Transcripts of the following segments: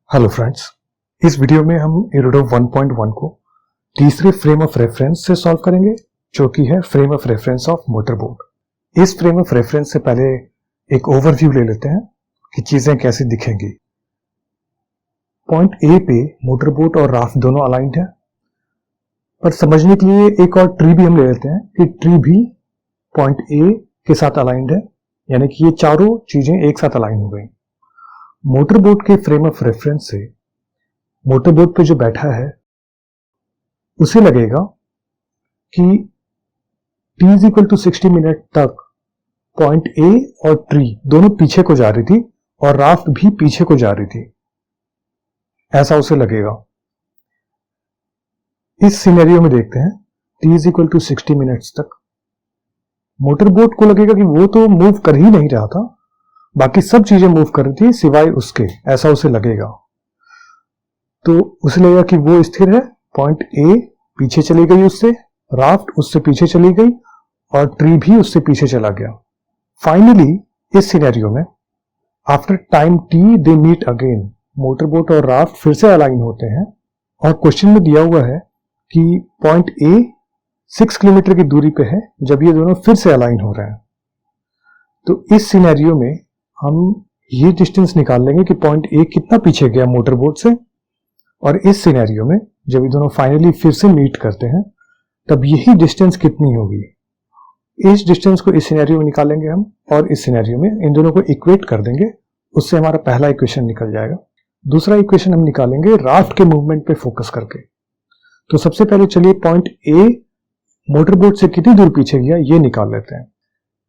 Hello friends, इस video में हम एरोडो 1.1 को तीसरे फ्रेम ऑफ रेफरेंस से सॉल्व करेंगे, जो कि है frame of reference of motorboat. इस फ्रेम ऑफ रेफरेंस से पहले एक ओवरव्यू ले लेते हैं कि चीजें कैसी दिखेंगी। पॉइंट ए पे मोटरबोट और राफ्ट दोनों अलाइंड है, पर समझने के लिए एक और ट्री भी हम ले लेते हैं कि ट्री भी पॉइंट ए के साथ अलाइंड है, यानी कि ये चारों चीजें एक साथ अलाइन हो गई। मोटरबोट के फ्रेम ऑफ रेफरेंस से मोटरबोट पे जो बैठा है उसे लगेगा कि t is equal to 60 minute तक पॉइंट ए और ट्री दोनों पीछे को जा रही थी और राफ्ट भी पीछे को जा रही थी, ऐसा उसे लगेगा। इस सिनेरियो में देखते हैं t is equal to 60 minutes तक मोटरबोट को लगेगा कि वो तो मूव कर ही नहीं रहा था, बाकी सब चीजें मूव कर रही थी सिवाय उसके, ऐसा उसे लगेगा। तो उसे लगेगा कि वो स्थिर है, पॉइंट ए पीछे चली गई उससे, राफ्ट उससे पीछे चली गई और ट्री भी उससे पीछे चला गया। फाइनली इस सिनेरियो में after time T they meet again, motorboat और राफ्ट फिर से अलाइन होते हैं और क्वेश्चन में दिया हुआ है कि पॉइंट ए 6 किलोमीटर की दूरी पे है जब ये दोनों फिर से अलाइन हो रहे हैं। तो इस सिनेरियो में हम ये डिस्टेंस निकाल लेंगे कि पॉइंट ए कितना पीछे गया मोटरबोट से, और इस सिनेरियो में जब ये दोनों फाइनली फिर से मीट करते हैं तब यही डिस्टेंस कितनी होगी। इस डिस्टेंस को इस सिनेरियो में निकालेंगे हम और इस सिनेरियो में इन दोनों को इक्वेट कर देंगे, उससे हमारा पहला इक्वेशन निकल जाएगा। दूसरा इक्वेशन हम निकालेंगे राफ्ट के मूवमेंट पे फोकस करके। तो सबसे पहले चलिए पॉइंट ए मोटरबोट से कितनी दूर पीछे गया ये निकाल लेते हैं।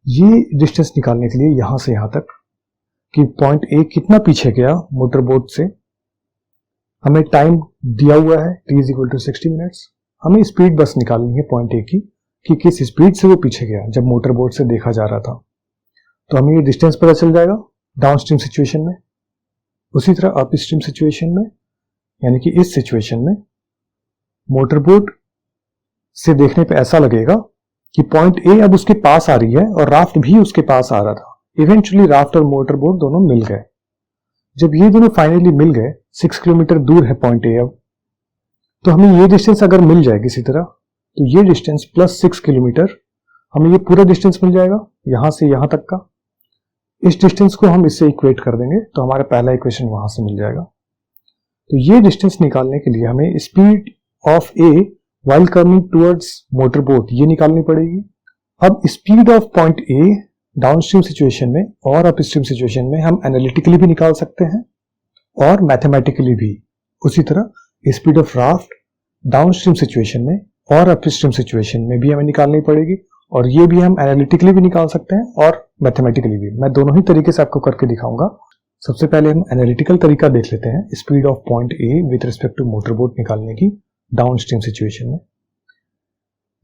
ये डिस्टेंस निकालने के लिए यहां से यहां तक कि पॉइंट ए कितना पीछे गया मोटरबोट से, हमें टाइम दिया हुआ है t is equal to 60 minutes. हमें स्पीड बस निकालनी है पॉइंट ए की कि किस स्पीड से वो पीछे गया जब मोटरबोट से देखा जा रहा था। तो हमें ये डिस्टेंस पता चल जाएगा डाउनस्ट्रीम सिचुएशन में। उसी तरह अपस्ट्रीम सिचुएशन में, यानी कि इस सिचुएशन में मोटरबोट से देखने पे ऐसा लगेगा कि पॉइंट ए अब उसके पास आ रही है और राफ्ट भी उसके पास आ रहा था। इवेंचुअली राफ्ट और मोटरबोट दोनों मिल गए। जब ये दोनों फाइनली मिल गए, 6 किलोमीटर दूर है पॉइंट ए अब, तो हमें ये डिस्टेंस अगर मिल जाए किसी तरह, तो ये डिस्टेंस प्लस 6 किलोमीटर, हमें ये पूरा डिस्टेंस मिल जाएगा यहां से यहां तक का। इस डिस्टेंस को हम इससे इक्वेट कर देंगे तो हमारा पहला इक्वेशन वहां से मिल जाएगा। तो ये डिस्टेंस निकालने के लिए हमें speed of A while coming towards motorboat ये निकालनी पड़ेगी। अब speed of point A downstream situation में और अपस्ट्रीम सिचुएशन में हम एनालिटिकली भी निकाल सकते हैं और मैथमेटिकली भी। उसी तरह speed of raft downstream situation में और अपस्ट्रीम सिचुएशन में भी हमें निकालनी पड़ेगी, और ये भी हम एनालिटिकली भी निकाल सकते हैं और मैथमेटिकली भी। मैं दोनों ही तरीके से आपको करके दिखाऊंगा। सबसे पहले हम एनालिटिकल तरीका देख लेते हैं speed of point A with respect to motorboat निकालने की डाउनस्ट्रीम सिचुएशन में।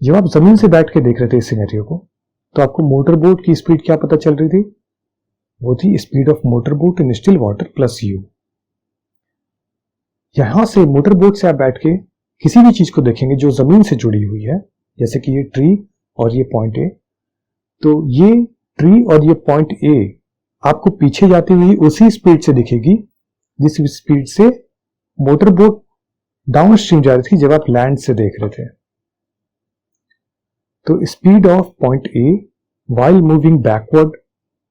जब आप जमीन से बैठ के देख रहे थे इस सिनेरियो को, तो आपको मोटरबोट की स्पीड क्या पता चल रही थी? वो थी speed of motorboat in still water plus you. यहां से मोटरबोट से आप बैठ के किसी भी चीज को देखेंगे जो जमीन से जुड़ी हुई है, जैसे कि ये ट्री और ये पॉइंट ए, तो ये ट्री और ये पॉइंट ए आपको पीछे जाती हुई उसी स्पीड से दिखेगी जिस स्पीड से मोटरबोट डाउन स्ट्रीम जा रही थी जब आप लैंड से देख रहे थे। तो speed of point A while moving backward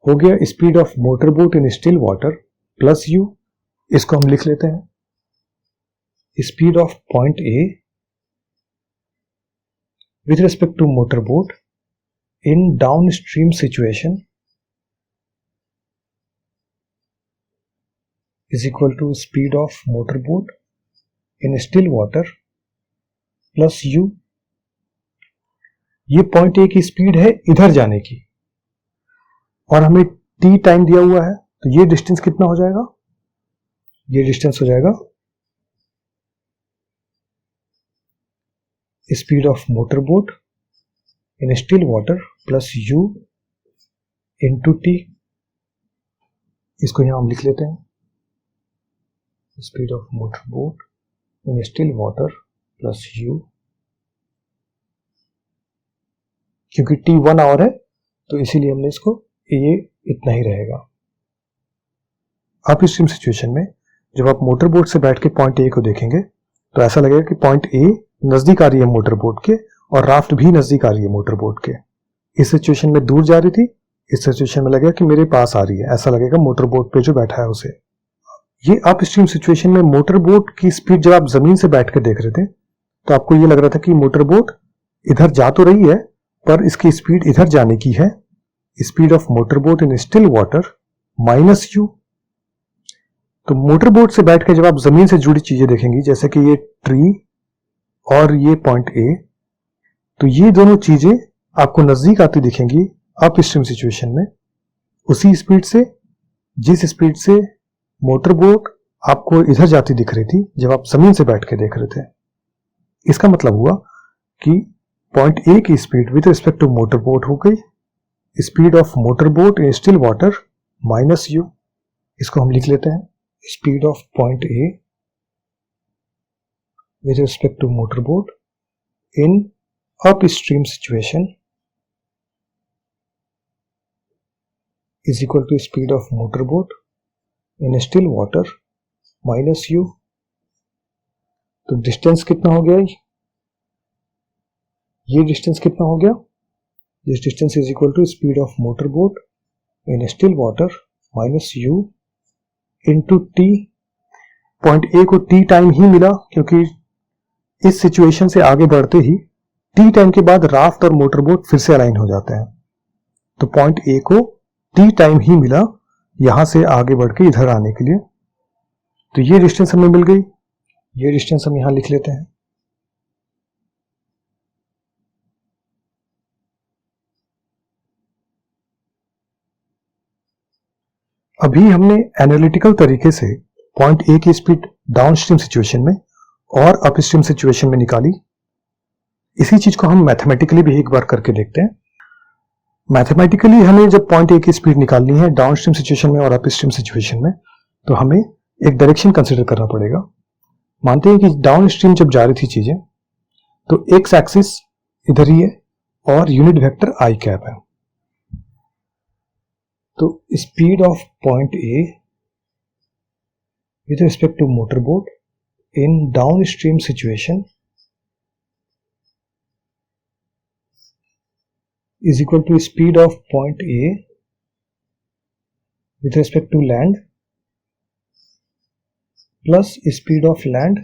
हो गया speed of motorboat in still water plus u. इसको हम लिख लेते हैं speed of point A with respect to motorboat in downstream situation is equal to speed of motorboat in still water plus u. ये point A की speed है इधर जाने की और हमें टी टाइम दिया हुआ है, तो ये डिस्टेंस कितना हो जाएगा? ये डिस्टेंस हो जाएगा speed of motorboat in still water plus you into T. इसको यहां हम लिख लेते हैं speed of motorboat in still water plus you. क्योंकि टी 1 आवर है तो इसीलिए हमने इसको ये इतना ही रहेगा। अपस्ट्रीम सिचुएशन में जब आप मोटर बोट से बैठ के पॉइंट ए को देखेंगे तो ऐसा लगेगा कि पॉइंट ए नजदीक आ रही है मोटर बोट के और राफ्ट भी नजदीक आ रही है मोटर बोट के। इस सिचुएशन में दूर जा रही थी, इस सिचुएशन में लगेगा कि मेरे पास आ रही है, ऐसा लगेगा मोटर बोट पे जो बैठा है उसे। ये अप स्ट्रीम सिचुएशन में मोटर बोट की स्पीड जब आप जमीन से बैठ के देख रहे थे तो आपको ये लग रहा था कि मोटर बोट इधर जा तो रही है पर इसकी स्पीड इधर जाने की है। Speed of motor boat in still water minus you. तो मोटर बोट से बैठ के जब आप जमीन से जुड़ी चीजें देखेंगी, जैसे कि ये ट्री और ये पॉइंट ए, तो ये दोनों चीजें आपको नजदीक आती दिखेंगी अप स्ट्रीम सिचुएशन में उसी स्पीड से जिस स्पीड से मोटर बोट आपको इधर जाती दिख रही थी जब आप जमीन से बैठ के देख रहे थे। इसका मतलब हुआ कि पॉइंट ए की speed with respect to motor boat हो गई speed of motor boat in still water minus u. इसको हम लिख लेते हैं, speed of point A with respect to motor boat in upstream situation is equal to speed of motor boat in still water minus u। तो distance कितना हो गया, ये डिस्टेंस कितना हो गया, this distance is equal to speed of motor boat in still water minus u into T. Point A को T time ही मिला क्योंकि इस सिचुएशन से आगे बढ़ते ही टी टाइम के बाद राफ्ट और मोटर बोट फिर से अलाइन हो जाते हैं। तो पॉइंट ए को टी टाइम ही मिला यहां से आगे बढ़ के इधर आने के लिए। तो ये डिस्टेंस हमें मिल गई, ये डिस्टेंस हम यहां लिख लेते हैं। अभी हमने एनालिटिकल तरीके से पॉइंट ए की स्पीड डाउन स्ट्रीम सिचुएशन में और अप स्ट्रीम सिचुएशन में निकाली। इसी चीज को हम मैथमेटिकली भी एक बार करके देखते हैं। मैथमेटिकली हमें जब पॉइंट ए की स्पीड निकालनी है डाउन स्ट्रीम सिचुएशन में और अप स्ट्रीम सिचुएशन में, तो हमें एक डायरेक्शन कंसीडर करना पड़ेगा। मानते हैं कि डाउन स्ट्रीम जब जा रही थी चीजें तो एक्स एक्सिस इधर ही है और यूनिट वेक्टर आई कैप है। तो speed of point A with respect to motor boat in downstream situation is equal to speed of point A with respect to land plus speed of land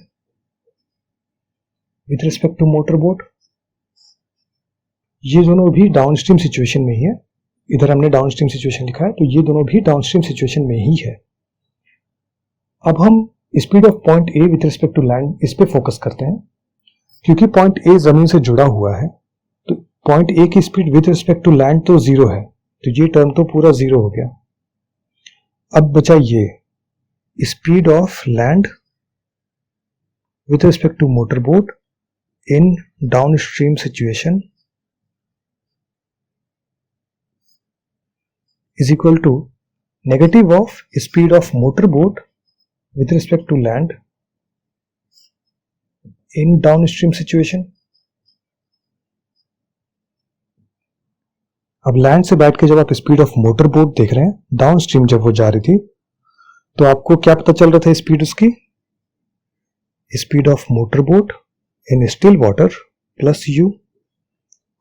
with respect to motor boat। ये दोनों भी downstream situation में ही है, इधर हमने downstream situation लिखा है तो ये दोनों भी डाउनस्ट्रीम सिचुएशन में ही है। अब हम speed of point A with respect to land इस पे फोकस करते हैं क्योंकि पॉइंट ए जमीन से जुड़ा हुआ है तो पॉइंट ए की speed with respect to land तो जीरो है, तो ये टर्म तो पूरा जीरो हो गया। अब बचा ये speed of land with respect to motor boat in downstream situation is equal to negative of speed of motor boat with respect to land in downstream situation। अब लैंड से बैठ के जब आप स्पीड ऑफ मोटर बोट देख रहे हैं downstream जब वो जा रही थी तो आपको क्या पता चल रहा था स्पीड उसकी, speed of motor boat in still water plus you,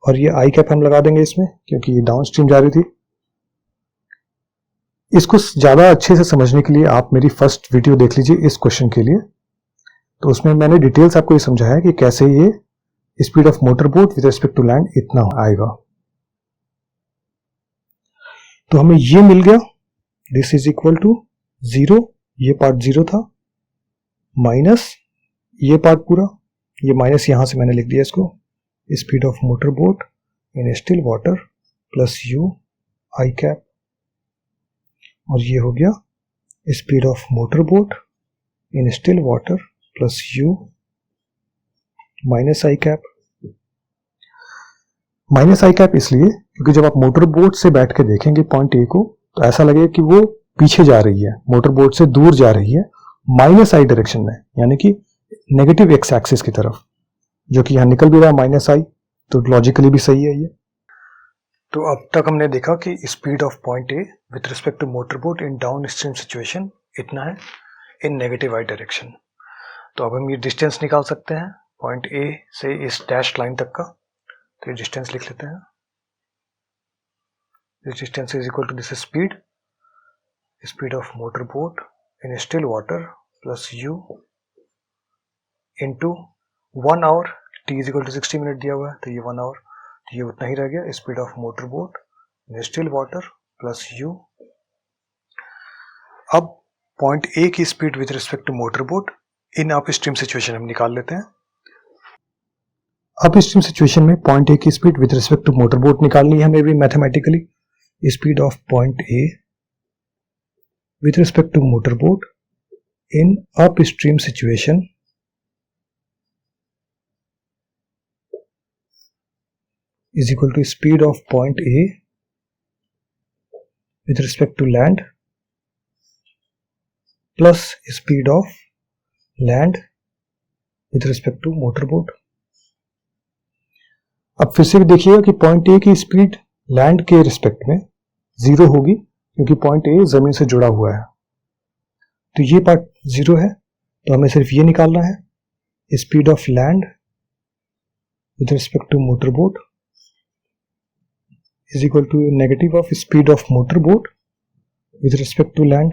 और ये आई कैप हम लगा देंगे इसमें क्योंकि ये डाउनस्ट्रीम जा रही थी। इसको ज्यादा अच्छे से समझने के लिए आप मेरी फर्स्ट वीडियो देख लीजिए इस क्वेश्चन के लिए, तो उसमें मैंने डिटेल्स आपको ये समझाया कि कैसे ये speed of motor boat with respect to land इतना आएगा। तो हमें ये मिल गया, this is equal to zero, ये पार्ट जीरो था, माइनस ये पार्ट पूरा, ये माइनस यहां से मैंने लिख दिया इसको, speed of motor boat in still water plus u i cap, और ये हो गया speed of motor boat in still water plus u minus i cap. Minus i cap इसलिए क्योंकि जब आप मोटर बोट से बैठ के देखेंगे पॉइंट ए को तो ऐसा लगेगा कि वो पीछे जा रही है, मोटर बोट से दूर जा रही है माइनस आई डायरेक्शन में, यानी कि नेगेटिव एक्स एक्सिस की तरफ, जो कि यहां निकल भी रहा है माइनस आई, तो लॉजिकली भी सही है ये। तो अब तक हमने देखा कि speed of point A with respect to motor boat in downstream situation इतना है। In negative i direction. तो अब हम ये डिस्टेंस निकाल सकते हैं पॉइंट ए से इस डैश लाइन तक का। तो ये डिस्टेंस लिख लेते हैं। This distance is equal to this speed of motor boat in still water plus u into 1 hour, t is equal to 60 minute दिया हुआ है तो ये 1 आवर, तो ये उतना ही रह गया। Speed of motor boat in still water plus u। अब पॉइंट ए की speed with respect to motor boat in upstream situation हम निकाल लेते हैं। अप स्ट्रीम सिचुएशन में पॉइंट ए की speed with respect to motor boat निकालनी है हमें भी mathematically. Speed of point A with respect to motor boat in upstream situation is equal to speed of point A with respect to land plus speed of land with respect to motor boat। अब फिर से देखिएगा कि point A की speed land के respect में 0 होगी क्योंकि पॉइंट ए जमीन से जुड़ा हुआ है, तो ये पार्ट 0 है, तो हमें सिर्फ ये निकालना है। Speed of land with respect to motor boat is equal to negative of speed of motor boat with respect to land।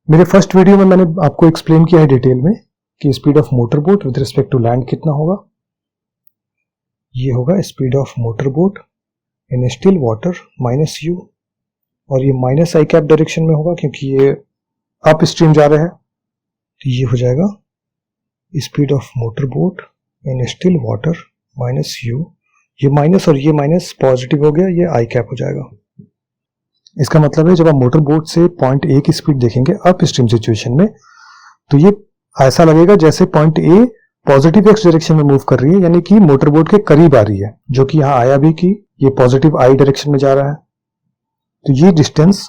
मेरे फर्स्ट वीडियो में मैंने आपको एक्सप्लेन किया है डिटेल में कि speed of motor boat with respect to land कितना होगा। ये होगा speed of motor boat in still water minus u, और ये माइनस आई कैप डायरेक्शन में होगा क्योंकि ये अप स्ट्रीम जा रहा है, तो ये हो जाएगा speed of motor boat in still water minus u। ये माइनस और ये माइनस पॉजिटिव हो गया, ये आई कैप हो जाएगा। इसका मतलब है जब आप मोटर बोट से पॉइंट ए की स्पीड देखेंगे अप स्ट्रीम सिचुएशन में, तो ये ऐसा लगेगा जैसे point A positive x direction में मूव कर रही है, यानी कि मोटर बोट के करीब आ रही है, जो कि यहाँ आया भी कि ये पॉजिटिव आई डायरेक्शन में जा रहा है। तो ये डिस्टेंस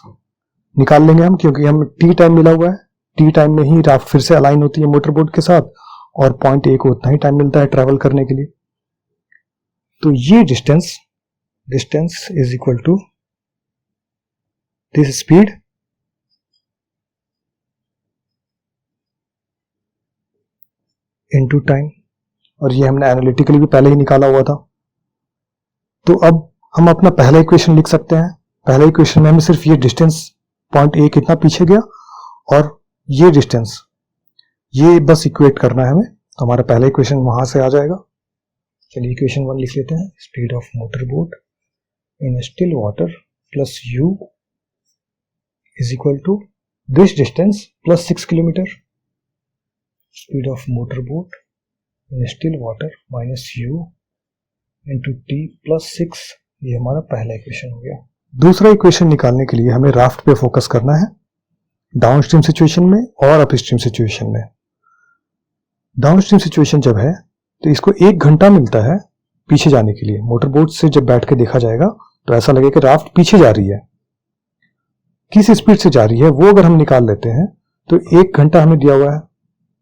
निकाल लेंगे हम क्योंकि हम टी टाइम मिला हुआ है, टी टाइम में ही राफ्ट फिर से अलाइन होती है मोटर बोट के साथ और पॉइंट ए को उतना ही टाइम मिलता है ट्रैवल करने के लिए। तो ये distance is equal to this speed into time, और ये हमने एनालिटिकली भी पहले ही निकाला हुआ था। तो अब हम अपना पहला इक्वेशन लिख सकते हैं। पहला इक्वेशन में हमें सिर्फ ये डिस्टेंस पॉइंट ए कितना पीछे गया और ये डिस्टेंस, ये बस इक्वेट करना है हमें, तो हमारा पहला इक्वेशन वहां से आ जाएगा। चलिए इक्वेशन 1 लिख लेते हैं। Speed of motor boat in still water plus u is equal to this distance plus 6 kilometre. Speed of motor boat in still water minus u into t plus 6, ये हमारा पहला इक्वेशन हो गया। दूसरा इक्वेशन निकालने के लिए हमें राफ्ट पे फोकस करना है, डाउन स्ट्रीम सिचुएशन में और अप स्ट्रीम सिचुएशन में। डाउन स्ट्रीम सिचुएशन जब है तो इसको 1 घंटा मिलता है पीछे जाने के लिए। मोटर बोट से जब बैठ के देखा जाएगा तो ऐसा लगेगा कि राफ्ट पीछे जा रही है। किस स्पीड से जा रही है वो अगर हम निकाल लेते हैं तो 1 घंटा हमें दिया हुआ है,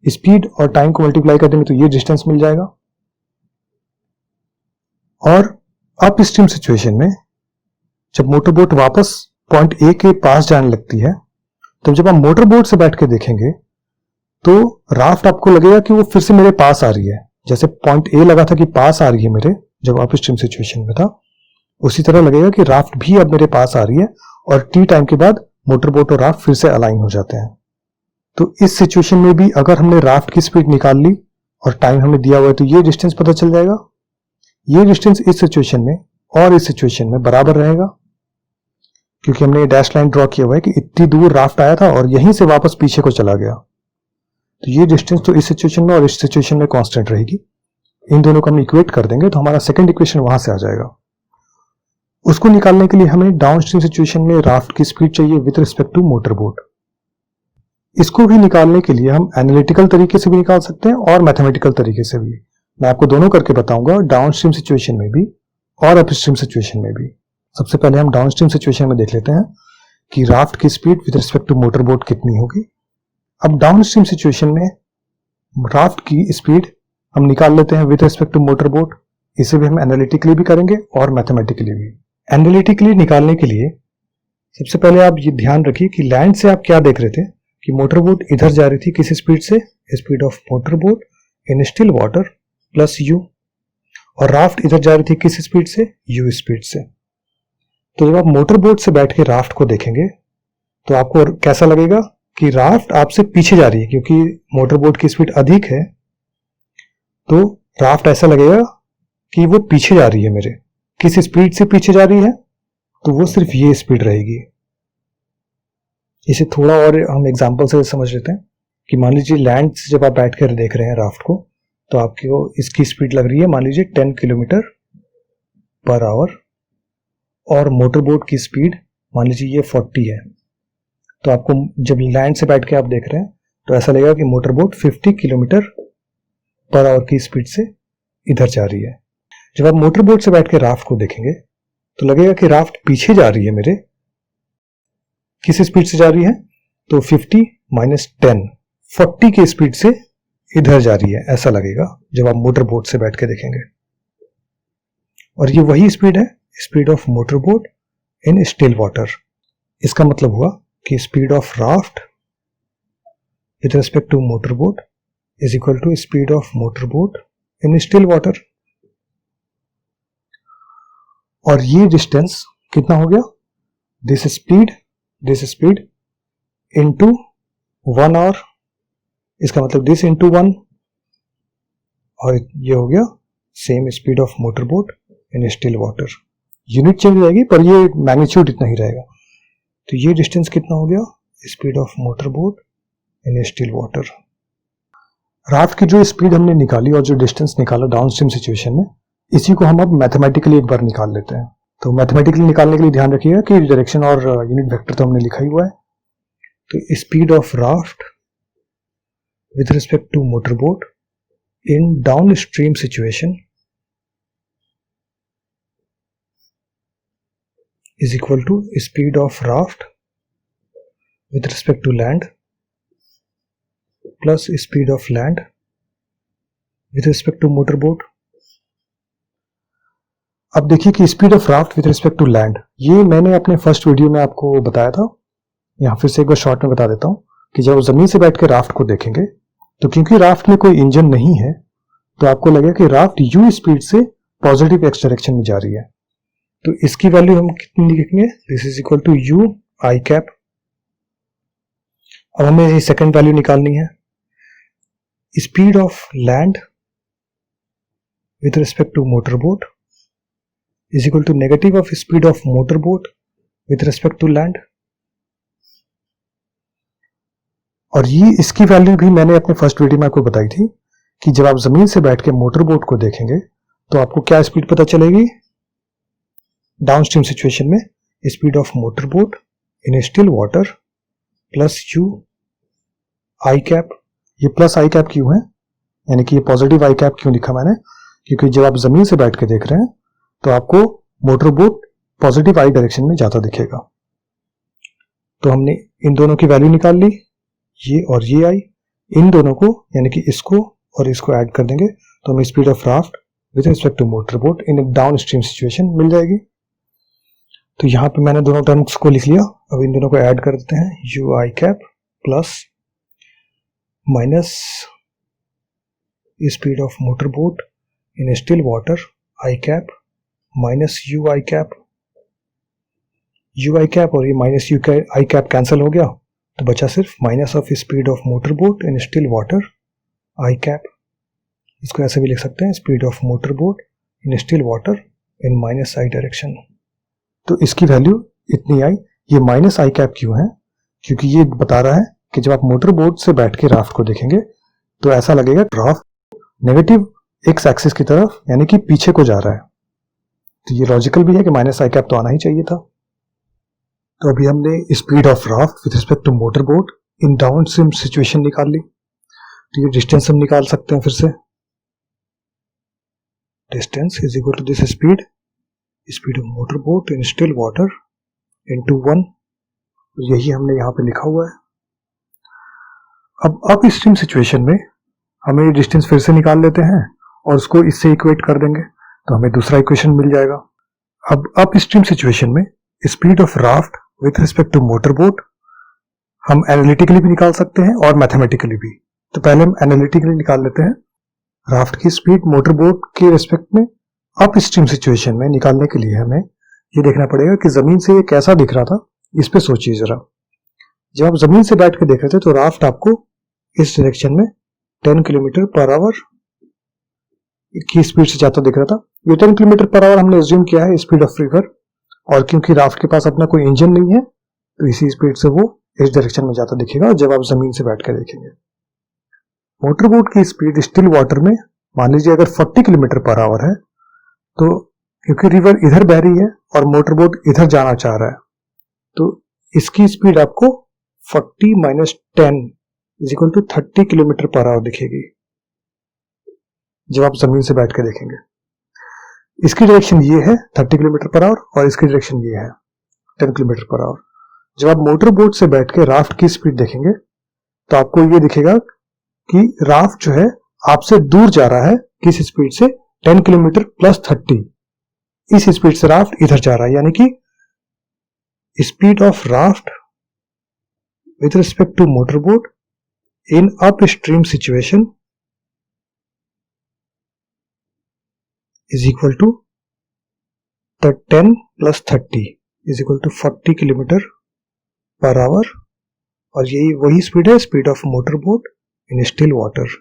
स्पीड और टाइम को मल्टीप्लाई कर देंगे तो ये डिस्टेंस मिल जाएगा। और अप स्ट्रीम सिचुएशन में जब मोटर बोट वापस पॉइंट ए के पास जाने लगती है, तो जब आप मोटर बोट से बैठ के देखेंगे तो राफ्ट आपको लगेगा कि वो फिर से मेरे पास आ रही है। जैसे पॉइंट ए लगा था कि पास आ रही है मेरे जब अप स्ट्रीम सिचुएशन में था, उसी तरह लगेगा कि राफ्ट भी अब मेरे पास आ रही है और टी टाइम के बाद मोटर बोट और राफ्ट फिर से अलाइन हो जाते हैं। तो इस सिचुएशन में भी अगर हमने राफ्ट की स्पीड निकाल ली और टाइम हमें दिया हुआ है तो ये डिस्टेंस पता चल जाएगा। ये डिस्टेंस इस सिचुएशन में और इस सिचुएशन में बराबर रहेगा क्योंकि हमने ये डैश लाइन ड्रॉ किया हुआ है कि इतनी दूर राफ्ट आया था और यहीं से वापस पीछे को चला गया। तो ये डिस्टेंस तो इस सिचुएशन में और इस सिचुएशन में कांस्टेंट रहेगी। इन दोनों को हम इक्वेट कर देंगे तो हमारा सेकंड इक्वेशन वहां से आ जाएगा। उसको निकालने के लिए हमें डाउन स्ट्रीम सिचुएशन में राफ्ट की स्पीड चाहिए with respect to motor boat. इसको भी निकालने के लिए हम एनालिटिकल तरीके से भी निकाल सकते हैं और मैथमेटिकल तरीके से भी। मैं आपको दोनों करके बताऊंगा, डाउन स्ट्रीम सिचुएशन में भी और अप स्ट्रीम सिचुएशन में भी। सबसे पहले हम डाउन स्ट्रीम सिचुएशन में देख लेते हैं कि राफ्ट की speed with respect to motor boat कितनी होगी। अब डाउन स्ट्रीम सिचुएशन में राफ्ट की स्पीड हम निकाल लेते हैं with respect to motor boat. इसे भी हम एनालिटिकली भी करेंगे और मैथमेटिकली भी। एनालिटिकली निकालने के लिए सबसे पहले आप ये ध्यान रखिए कि लैंड से आप क्या देख रहे थे कि मोटर बोट इधर जा रही थी किस स्पीड से, speed of motor boat in still water plus you, और राफ्ट इधर जा रही थी किस स्पीड से, यू स्पीड से। तो जब आप मोटर बोट से बैठ के राफ्ट को देखेंगे तो आपको कैसा लगेगा कि राफ्ट आपसे पीछे जा रही है, क्योंकि मोटर बोट की स्पीड अधिक है तो राफ्ट ऐसा लगेगा कि वो पीछे जा रही है मेरे। किस स्पीड से पीछे जा रही है, तो वो सिर्फ ये स्पीड रहेगी। इसे थोड़ा और हम एग्जांपल से समझ लेते हैं कि मान लीजिए लैंड से जब आप बैठ कर देख रहे हैं राफ्ट को, तो आपको इसकी स्पीड लग रही है मान लीजिए 10 किलोमीटर पर आवर, और मोटर बोट की स्पीड मान लीजिए ये 40 है। तो आपको जब लैंड से बैठ के आप देख रहे हैं तो ऐसा लगेगा कि motor boat 50 kilometre per our की स्पीड से इधर जा रही है। जब आप मोटर बोट से बैठ के राफ्ट को देखेंगे तो लगेगा कि राफ्ट पीछे जा रही है मेरे। किस स्पीड से जा रही है, तो 50 माइनस 10 40 की स्पीड से इधर जा रही है, ऐसा लगेगा जब आप मोटर बोट से बैठ के देखेंगे। और ये वही स्पीड है, speed of motor boat in still water. इसका मतलब हुआ कि speed of raft with respect to motor boat is equal to speed of motor boat in still water. और ये डिस्टेंस कितना हो गया, दिस स्पीड इनटू 1 आवर, इसका मतलब दिस इनटू 1, और ये हो गया same speed of motor boat in still water. Unit change हो जाएगी पर ये मैग्नीट्यूड इतना ही रहेगा। तो ये डिस्टेंस कितना हो गया, speed of motor boat in still water. Raft की जो स्पीड हमने निकाली और जो डिस्टेंस निकाला डाउनस्ट्रीम सिचुएशन में, इसी को हम अब मैथमेटिकली एक बार निकाल लेते हैं। तो मैथमेटिकली निकालने के लिए ध्यान रखिएगा कि डायरेक्शन और यूनिट वेक्टर तो हमने लिखा ही हुआ है। तो speed of raft with respect to motor boat in downstream situation is equal to speed of raft with respect to land plus speed of land with respect to motor boat। अब देखिए कि speed of raft with respect to land, ये मैंने अपने first video में आपको बताया था। यहाँ फिर से एक बार शॉर्ट में बता देता हूँ कि जब जमीन से बैठ के राफ्ट को देखेंगे तो क्योंकि राफ्ट में कोई इंजन नहीं है तो आपको लगेगा कि राफ्ट यू स्पीड से पॉजिटिव एक्स डायरेक्शन में जा रही है। तो इसकी वैल्यू हम कितनी लिखेंगे, this is equal to u i cap. अब हमें ये सेकंड वैल्यू निकालनी है, speed of land with respect to motor boat is equal to negative of speed of motor boat with respect to land. और ये इसकी वैल्यू भी मैंने अपने फर्स्ट वीडियो में आपको बताई थी कि जब आप जमीन से बैठ के मोटर बोट को देखेंगे तो आपको क्या स्पीड पता चलेगी, डाउनस्ट्रीम सिचुएशन में speed of motor boat in still water plus u i cap. ये प्लस आई कैप क्यों है, यानी कि ये पॉजिटिव आई कैप क्यों लिखा मैंने, क्योंकि जब आप जमीन से बैठ के देख रहे हैं तो आपको मोटर बोट पॉजिटिव आई डायरेक्शन में जाता दिखेगा। तो हमने इन दोनों की वैल्यू निकाल ली, ये और ये आई, इन दोनों को यानी कि इसको और इसको ऐड कर देंगे तो हमें speed of raft with respect to motor boat in downstream situation मिल जाएगी। तो यहाँ पे मैंने दोनों टर्म्स को लिख लिया। अब इन दोनों को ऐड कर देते हैं, you i cap plus minus speed of motor boat in still water i cap minus u i cap. You i cap और ये minus u i cap cancel हो गया तो बचा सिर्फ minus of speed of motor boat in still water i cap. इसको ऐसे भी लिख सकते हैं, speed of motor boat in still water in minus I direction. तो इसकी वैल्यू इतनी आई। ये माइनस आई कैप क्यों है, क्योंकि ये बता रहा है कि जब आप मोटर बोट से बैठ के राफ्ट को देखेंगे तो ऐसा लगेगा राफ्ट नेगेटिव एक्स एक्सिस की तरफ यानी कि पीछे को जा रहा है। तो ये लॉजिकल भी है कि माइनस आई कैप तो आना ही चाहिए था। तो अभी हमने speed of raft with respect to motor boat in downstream situation निकाल ली। तो ये डिस्टेंस हम निकाल सकते हैं फिर से, distance is equal to this speed of motor boat in still water into 1। यही हमने यहाँ पे लिखा हुआ है। अब अप स्ट्रीम सिचुएशन में हमें डिस्टेंस फिर से निकाल लेते हैं और उसको इससे इक्वेट कर देंगे तो हमें दूसरा इक्वेशन मिल जाएगा। अब अप स्ट्रीम सिचुएशन में speed of raft with respect to motor boat हम एनालिटिकली भी निकाल सकते हैं और मैथमेटिकली भी। तो पहले हम एनालिटिकली निकाल लेते हैं। राफ्ट की स्पीड मोटर बोट के रिस्पेक्ट में अप स्ट्रीम सिचुएशन में निकालने के लिए हमें ये देखना पड़ेगा कि जमीन से ये कैसा दिख रहा था। इस पे सोचिए जरा, जब आप जमीन से बैठ के देख रहे थे तो राफ्ट आपको इस डायरेक्शन में 10 किलोमीटर पर आवर की स्पीड से जाता दिख रहा था। ये 10 किलोमीटर पर आवर हमने एज्यूम किया है स्पीड ऑफ रिवर, और क्योंकि राफ्ट के पास अपना कोई इंजन नहीं है तो इसी स्पीड से वो इस डायरेक्शन में जाता दिखेगा जब आप जमीन से बैठ कर देखेंगे। मोटर बोट की स्पीड स्टिल वाटर में मान लीजिए अगर 40 किलोमीटर पर आवर है, तो क्योंकि रिवर इधर बह रही है और मोटर बोट इधर जाना चाह रहा है, तो इसकी स्पीड आपको 40 minus 10 is equal to 30 kilometre per hour दिखेगी जब आप जमीन से बैठ के देखेंगे। इसकी डायरेक्शन ये है 30 किलोमीटर पर आवर और इसकी डायरेक्शन ये है 10 किलोमीटर पर आवर। जब आप मोटर बोट से बैठ के राफ्ट की स्पीड देखेंगे तो आपको ये दिखेगा कि राफ्ट जो है आपसे दूर जा रहा है। किस स्पीड से? 10 किलोमीटर प्लस 30, इस स्पीड से राफ्ट इधर जा रहा है, यानी कि speed of raft with respect to motor boat in upstream situation is equal to 10 plus 30 is equal to 40 kilometre per hour, और यही वही स्पीड है speed of motor boat in still water.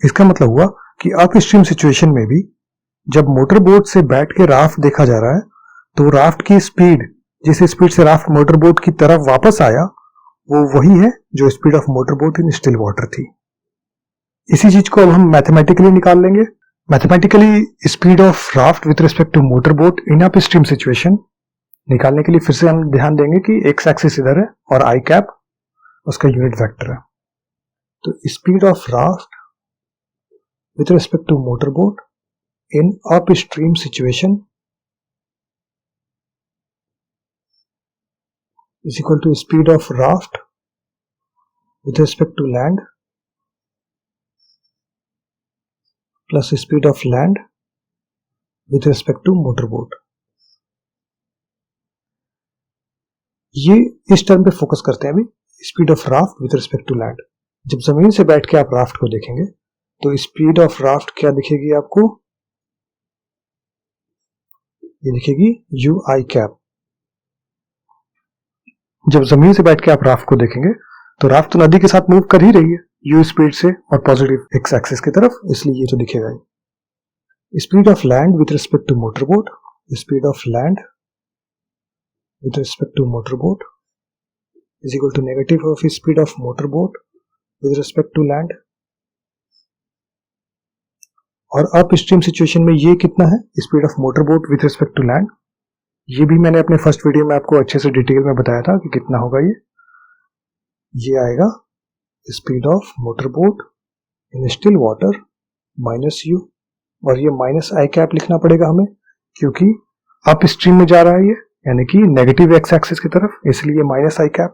इसका मतलब हुआ कि अप स्ट्रीम सिचुएशन में भी जब मोटर बोट से बैठ के राफ्ट देखा जा रहा है तो राफ्ट की स्पीड, जिस स्पीड से राफ्ट मोटर बोट की तरफ वापस आया, वो वही है जो speed of motor boat in still water थी। इसी चीज को अब हम मैथमेटिकली निकाल लेंगे। Mathematically speed of raft with respect to motor boat in upstream situation निकालने के लिए फिर से हम ध्यान देंगे कि एक्स एक्सिस इधर है और आई कैप उसका यूनिट वेक्टर है। तो speed of raft with respect to motor boat in upstream situation is equal to speed of raft with respect to land plus speed of land with respect to motor boat. ये इस term पे focus करते हैं अभी, speed of raft with respect to land. जब जमीन से बैठ के आप राफ्ट को देखेंगे तो स्पीड ऑफ राफ्ट क्या दिखेगी आपको? ये दिखेगी यू आई कैप। जब जमीन से बैठ के आप राफ्ट को देखेंगे तो राफ्ट तो नदी के साथ मूव कर ही रही है यू स्पीड से और पॉजिटिव एक्स एक्सिस की तरफ, इसलिए ये तो दिखेगा ही। Speed of land with respect to motor boat, speed of land with respect to motor boat is equal to negative of speed of motor boat with respect to land। और upstream situation में ये कितना है speed of motor boat with respect to land? ये भी मैंने अपने first video में आपको अच्छे से डिटेल में बताया था कि कितना होगा। ये आएगा speed of motor boat in still water minus you, और ये माइनस आई कैप लिखना पड़ेगा हमें क्योंकि अप स्ट्रीम में जा रहा है ये, यानी कि नेगेटिव एक्स एक्सिस की तरफ, इसलिए माइनस आई कैप।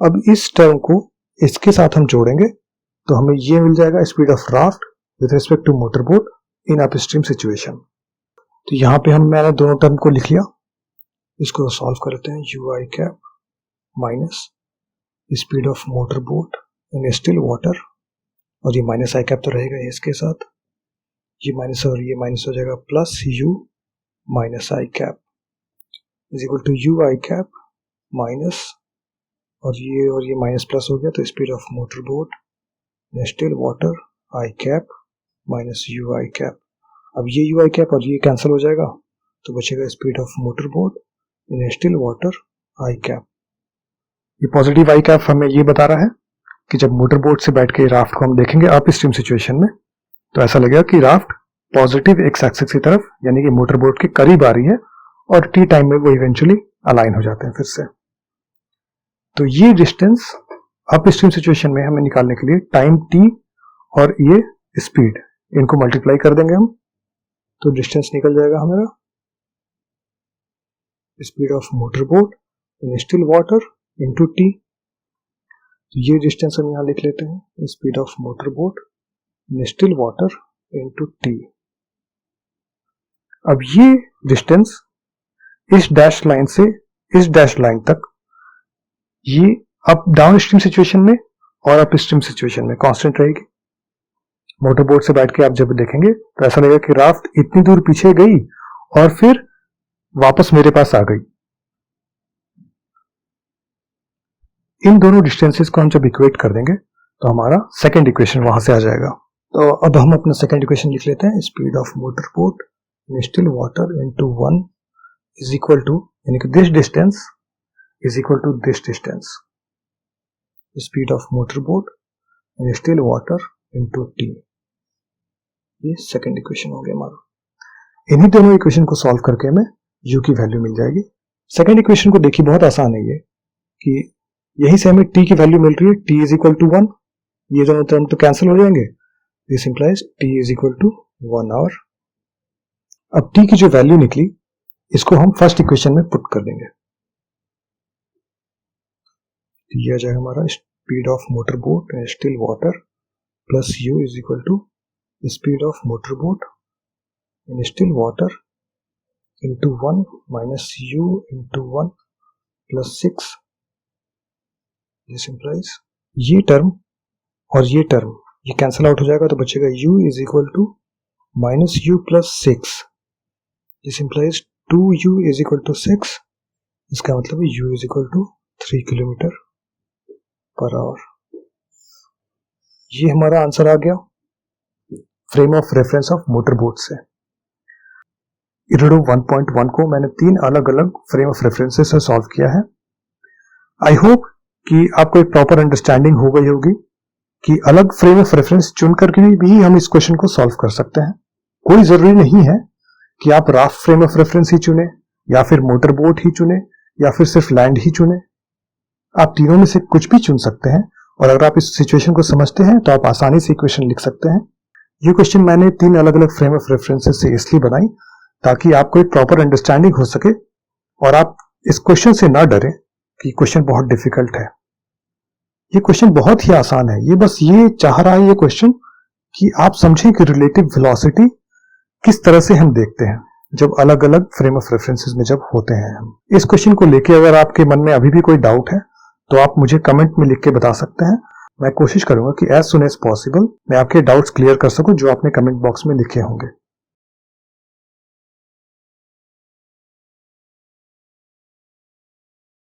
अब इस टर्म को इसके साथ हम जोड़ेंगे तो हमें ये मिल जाएगा speed of raft with respect to motor boat in upstream situation. तो यहाँ पे मैंने दोनों टर्म को लिख लिया, इसको सॉल्व करते हैं। You i cap minus speed of motor boat in still water, और ये माइनस आई कैप तो रहेगा इसके साथ, ये माइनस और ये माइनस हो जाएगा, plus u minus i cap is equal to u i cap minus, और ये माइनस प्लस हो गया तो speed of motor boat in still water i cap minus u i cap. अब ये यू आई कैप और ये कैंसिल हो जाएगा तो बचेगा speed of motor boat in still water i cap. ये पॉजिटिव आई कैप हमें ये बता रहा है कि जब मोटर बोट से बैठ के राफ्ट को हम देखेंगे अप स्ट्रीम सिचुएशन में तो ऐसा लगेगा कि राफ्ट पॉजिटिव एक्स एक्सिस की तरफ यानी कि मोटर बोट के करीब आ रही है, और टी टाइम में वो इवेंचुअली अलाइन हो जाते हैं फिर से। तो ये डिस्टेंस अप स्ट्रीम सिचुएशन में हमें निकालने के लिए टाइम टी और ये स्पीड, इनको मल्टीप्लाई कर देंगे हम तो डिस्टेंस निकल जाएगा हमारा speed of motor boat in still water into T. तो ये डिस्टेंस हम यहां लिख लेते हैं, speed of motor boat in still water into T. अब ये डिस्टेंस इस डैश लाइन से इस डैश लाइन तक ये अप डाउन स्ट्रीम सिचुएशन में और अप स्ट्रीम सिचुएशन में कांस्टेंट रहेगी। मोटर बोट से बैठ के आप जब देखेंगे तो ऐसा लगेगा कि राफ्ट इतनी दूर पीछे गई और फिर वापस मेरे पास आ गई। इन दोनों डिस्टेंसेस को हम जब इक्वेट कर देंगे तो हमारा सेकंड इक्वेशन वहां से आ जाएगा। तो अब हम अपना सेकंड इक्वेशन लिख लेते हैं। Speed of motor boat in still water into 1 is equal to, यानी कि this distance is equal to this distance, speed of motor boat in still water into T. ये सेकंड इक्वेशन हो गया हमारा। इन्हीं दोनों इक्वेशन को सॉल्व करके हमें u की वैल्यू मिल जाएगी। सेकंड इक्वेशन को देखिए, बहुत आसान है ये, कि यहीं से हमें t की वैल्यू मिल रही है, t इज इक्वल टू 1, ये दोनों टर्म तो कैंसिल हो जाएंगे, this implies t is equal to 1 hour. अब t की जो वैल्यू निकली इसको हम फर्स्ट इक्वेशन में पुट कर देंगे। ये आ जाएगा हमारा speed of motor boat in still water plus u is equal to speed of motor boat in still water into 1 minus u into 1 plus 6, this implies ये टर्म और ये टर्म ये कैंसिल आउट हो जाएगा तो बचेगा u is equal to minus u plus 6, this implies 2u is equal to 6, इसका मतलब है u is equal to 3 kilometre per our. ये हमारा आंसर आ गया frame of reference of motor boat से। इरोडो 1.1 को मैंने 3 अलग अलग फ्रेम ऑफ रेफरेंसेस से सॉल्व किया है। आई होप कि आपको एक प्रॉपर अंडरस्टैंडिंग हो गई होगी कि अलग फ्रेम ऑफ रेफरेंस चुन करके भी हम इस क्वेश्चन को सॉल्व कर सकते हैं। कोई जरूरी नहीं है कि आप राफ्ट फ्रेम ऑफ रेफरेंस ही चुने या फिर मोटर बोट ही चुने या फिर सिर्फ लैंड ही चुने। आप तीनों में से कुछ भी चुन सकते हैं और अगर आप इस सिचुएशन को समझते हैं तो आप आसानी से इक्वेशन लिख सकते हैं। ये क्वेश्चन मैंने 3 अलग अलग फ्रेम ऑफ रेफरेंसेस से इसलिए बनाई ताकि आपको एक प्रॉपर अंडरस्टैंडिंग हो सके और आप इस क्वेश्चन से ना डरें कि क्वेश्चन बहुत डिफिकल्ट है। ये क्वेश्चन बहुत ही आसान है। ये बस ये चाह रहा है ये क्वेश्चन कि आप समझें कि रिलेटिव वेलोसिटी किस तरह से हम देखते हैं जब अलग अलग फ्रेम ऑफ रेफरेंसेस में जब होते हैं हम। इस क्वेश्चन को लेके अगर आपके मन में अभी भी कोई डाउट है तो आप मुझे कमेंट में लिख के बता सकते हैं। मैं कोशिश करूंगा कि एज सुन एज पॉसिबल मैं आपके डाउट्स क्लियर कर सकूं जो आपने कमेंट बॉक्स में लिखे होंगे।